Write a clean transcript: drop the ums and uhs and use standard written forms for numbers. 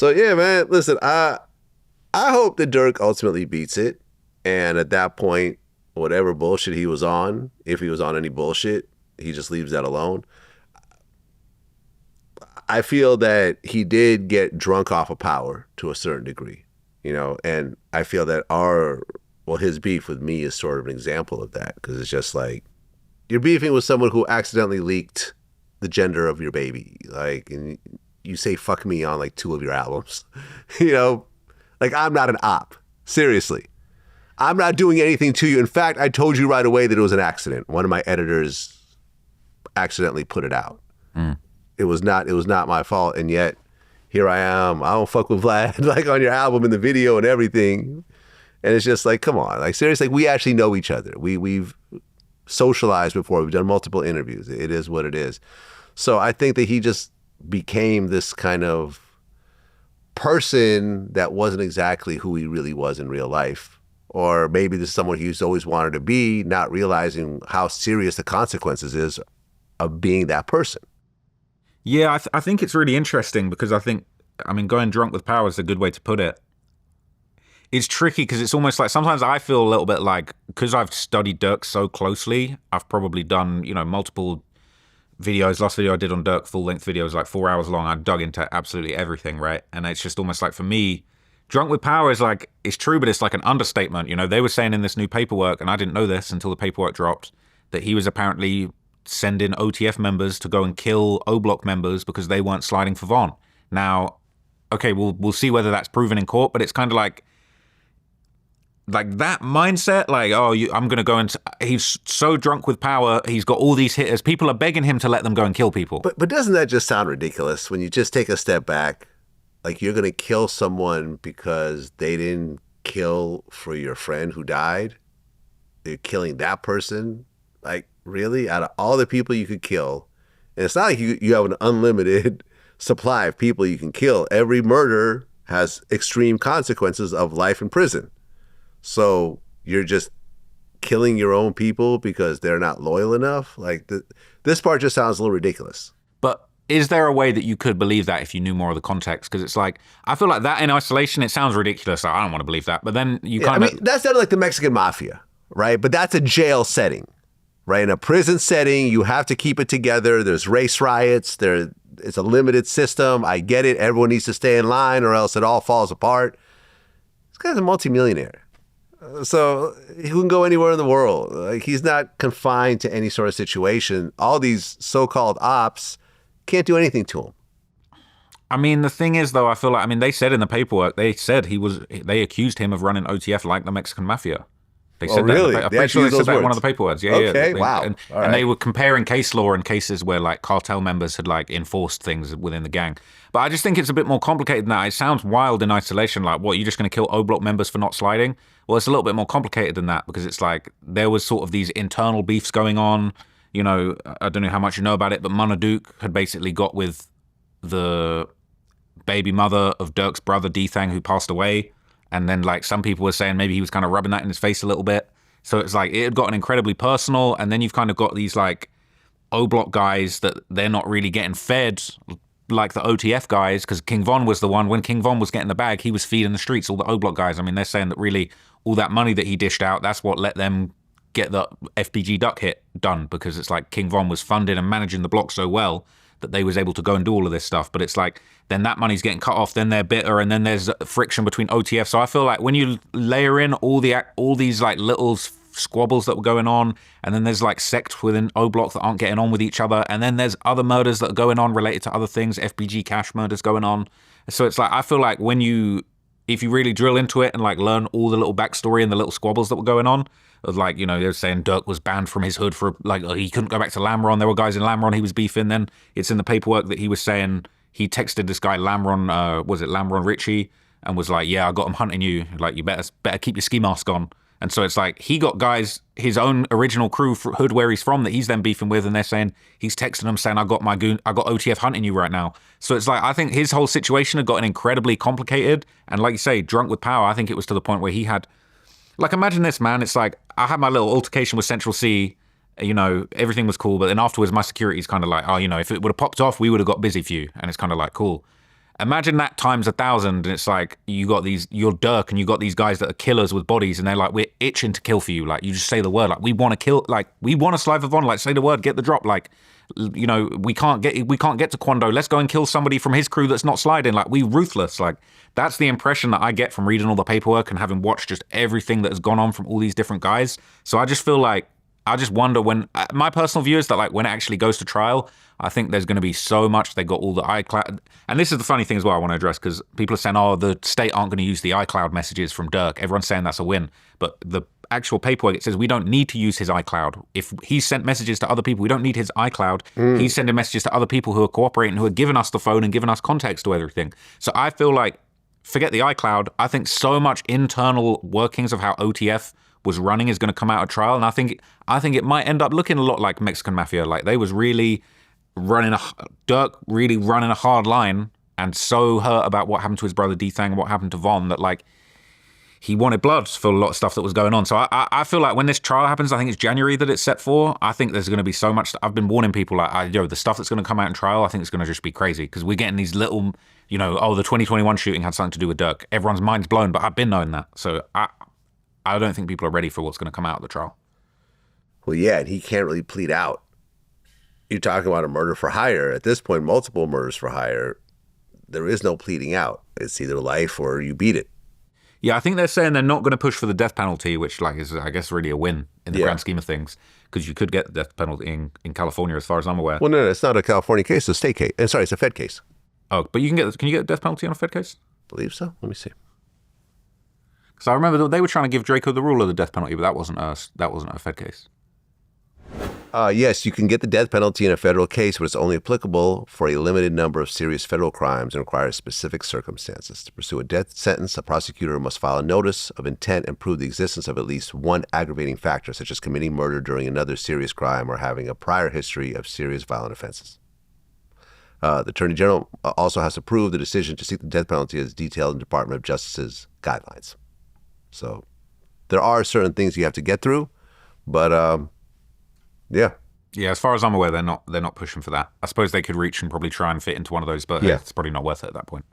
So yeah, man. Listen, I hope that Durk ultimately beats it, and at that point, whatever bullshit he was on, if he was on any bullshit, he just leaves that alone. I feel that he did get drunk off of power to a certain degree, and I feel that his beef with me is sort of an example of that, because it's just like, you're beefing with someone who accidentally leaked the gender of your baby, and you say fuck me on like 2 of your albums, like I'm not an op, seriously. I'm not doing anything to you. In fact, I told you right away that it was an accident. One of my editors accidentally put it out. It was not my fault, and yet here I am. I don't fuck with Vlad like on your album and the video and everything. And it's just like, come on, like seriously, like, we actually know each other. We've socialized before. We've done multiple interviews. It is what it is. So I think that he just became this kind of person that wasn't exactly who he really was in real life. Or maybe this is someone he's always wanted to be, not realizing how serious the consequences is of being that person. Yeah, I think it's really interesting because going drunk with power is a good way to put it. It's tricky because it's almost like sometimes I feel a little bit like, because I've studied Durk so closely, I've probably done, multiple videos. Last video I did on Durk, full-length video, was like 4 hours long. I dug into absolutely everything, right? And it's just almost like, for me, drunk with power is like, it's true, but it's like an understatement. They were saying in this new paperwork, and I didn't know this until the paperwork dropped, that he was apparently sending OTF members to go and kill O-Block members because they weren't sliding for Von. Now, okay, we'll see whether that's proven in court, but it's kind of like that mindset, like, I'm going to go and... He's so drunk with power, he's got all these hitters. People are begging him to let them go and kill people. But doesn't that just sound ridiculous when you just take a step back? Like, you're going to kill someone because they didn't kill for your friend who died? You're killing that person? Like, really? Out of all the people you could kill, and it's not like you have an unlimited supply of people you can kill. Every murder has extreme consequences of life in prison. So you're just killing your own people because they're not loyal enough? Like, this part just sounds a little ridiculous. But is there a way that you could believe that if you knew more of the context? Because it's like, I feel like that in isolation, it sounds ridiculous. I don't want to believe that. But then you kind of... that sounded like the Mexican Mafia, right? But that's a jail setting, right? In a prison setting, you have to keep it together. There's race riots. It's a limited system. I get it. Everyone needs to stay in line or else it all falls apart. This guy's a multimillionaire. So he can go anywhere in the world. Like, he's not confined to any sort of situation. All these so-called ops can't do anything to him. I mean, the thing is, though, I feel like, they said in the paperwork, they accused him of running OTF like the Mexican Mafia. They said really? I'm pretty sure they said that in one of the paperworks. Yeah, okay, yeah. Wow. And they were comparing case law and cases where like cartel members had like enforced things within the gang. But I just think it's a bit more complicated than that. It sounds wild in isolation. Like, what, you're just going to kill O-Block members for not sliding? Well, it's a little bit more complicated than that, because it's like there was sort of these internal beefs going on. I don't know how much you know about it, but Duke had basically got with the baby mother of Durk's brother, Dthang, who passed away. And then, like, some people were saying maybe he was kind of rubbing that in his face a little bit. So it's like, it had gotten incredibly personal. And then you've kind of got these, like, O-Block guys that they're not really getting fed like the OTF guys, because King Von was the one, when King Von was getting the bag, he was feeding the streets, all the O-Block guys. They're saying that really all that money that he dished out, that's what let them get the FPG duck hit done, because it's like King Von was funding and managing the block so well that they was able to go and do all of this stuff. But it's like, then that money's getting cut off, then they're bitter, and then there's friction between OTF. So I feel like when you layer in all these like little squabbles that were going on, and then there's like sects within O-Block that aren't getting on with each other, and then there's other murders that are going on related to other things, FBG cash murders going on. So it's like, I feel like if you really drill into it and like learn all the little backstory and the little squabbles that were going on, like, they were saying Durk was banned from his hood for like, he couldn't go back to Lamron. There were guys in Lamron he was beefing. Then it's in the paperwork that he was saying he texted this guy Lamron, was it Lamron Richie, and was like, yeah, I got him hunting you. Like, you better keep your ski mask on. And so it's like, he got guys, his own original crew hood where he's from, that he's then beefing with, and they're saying, he's texting them saying, I got OTF hunting you right now. So it's like, I think his whole situation had gotten incredibly complicated. And like you say, drunk with power, I think it was to the point where he had, like, imagine this, man. It's like, I had my little altercation with Central C, everything was cool. But then afterwards, my security's kind of like, if it would have popped off, we would have got busy for you. And it's kind of like, cool. imagine that times 1,000, and it's like you got you're Durk, and you got these guys that are killers with bodies, and they're like, we're itching to kill for you. Like, you just say the word, like, we want to kill, like, we want to slide for Von, like, say the word, get the drop, like, you know, we can't get to Quando. Let's go and kill somebody from his crew that's not sliding. Like, we ruthless. Like, that's the impression that I get from reading all the paperwork and having watched just everything that has gone on from all these different guys. So I just feel like, I just wonder when, my personal view is that, like, when it actually goes to trial, I think there's going to be so much. They got all the iCloud. And this is the funny thing as well I want to address, because people are saying, oh, the state aren't going to use the iCloud messages from Durk. Everyone's saying that's a win. But the actual paperwork, it says we don't need to use his iCloud. If he sent messages to other people, we don't need his iCloud. He's sending messages to other people who are cooperating, who are giving us the phone and giving us context to everything. So I feel like, forget the iCloud, I think so much internal workings of how OTF was running is going to come out of trial. And I think it might end up looking a lot like Mexican Mafia. Like, they was really Durk really running a hard line, and so hurt about what happened to his brother Dthang and what happened to Von, that, like, he wanted blood for a lot of stuff that was going on. So I feel like when this trial happens, I think it's January that it's set for. I think there's going to be so much. I've been warning people, like, the stuff that's going to come out in trial, I think it's going to just be crazy, because we're getting these little, you know, oh, the 2021 shooting had something to do with Durk. Everyone's mind's blown, but I've been knowing that. So I don't think people are ready for what's going to come out of the trial. Well, yeah, and he can't really plead out. You're talking about a murder for hire. At this point, multiple murders for hire. There is no pleading out. It's either life or you beat it. Yeah, I think they're saying they're not going to push for the death penalty, which, like, is, I guess, really a win in the grand scheme of things, because you could get the death penalty in California, as far as I'm aware. Well, no, it's not a California case. It's a state case. Sorry, it's a Fed case. Oh, but can you get the death penalty on a Fed case? Believe so. Let me see. Because I remember they were trying to give Draco the rule of the death penalty, but that wasn't a Fed case. Yes, you can get the death penalty in a federal case, but it's only applicable for a limited number of serious federal crimes and requires specific circumstances. To pursue a death sentence, a prosecutor must file a notice of intent and prove the existence of at least one aggravating factor, such as committing murder during another serious crime or having a prior history of serious violent offenses. The Attorney General also has to prove the decision to seek the death penalty as detailed in the Department of Justice's guidelines. So there are certain things you have to get through, but yeah. Yeah, as far as I'm aware, they're not pushing for that. I suppose they could reach and probably try and fit into one of those, but it's probably not worth it at that point.